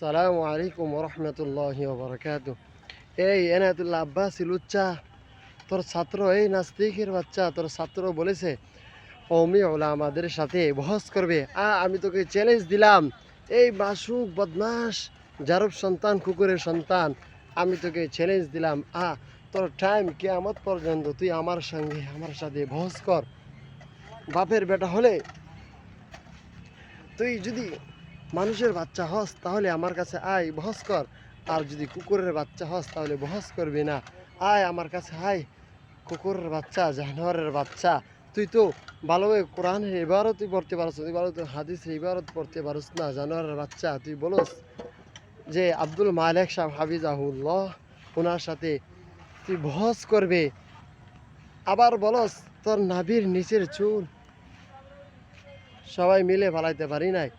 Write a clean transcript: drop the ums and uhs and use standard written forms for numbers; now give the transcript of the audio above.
সালামু আলাইকুম রহমতুল্লাহি বারাকাতু। এই এনায়েতুল্লাহ আব্বাসি লুচ্চা, তোর ছাত্র, এই নাস্তিকের বাচ্চা, তোর ছাত্র বলেছে কওমি উলামাদের সাথে বহস করবে। আমি তোকে চ্যালেঞ্জ দিলাম, এই মাসুক বদমাস জারব সন্তান, কুকুরের সন্তান, আমি তোকে চ্যালেঞ্জ দিলাম। তোর টাইম কিয়ামত পর্যন্ত তুই আমার সাথে বহস কর। বাপের বেটা হলে তুই যদি মানুষের বাচ্চা হস তাহলে আমার কাছে আয়, বহস কর। আর যদি কুকুরের বাচ্চা হস তাহলে বহস করবি না। আয় আমার কাছে আয়, কুকুরের বাচ্চা, জানোয়ারের বাচ্চা। তুই তো ভালোভাবে কোরআনের ইবারত তুই পড়তে পারছ, তুই ভালো তো হাদিসের ইবারত পড়তে পারস না। জানোয়ারের বাচ্চা, তুই বলস যে আব্দুল মালেক সাহেব হাফিজাহুল্লাহ, ওনার সাথে তুই বহস করবে। আবার বলস তোর নাভির নিচের চুল সবাই মিলে ফালাইতে পারি নাই।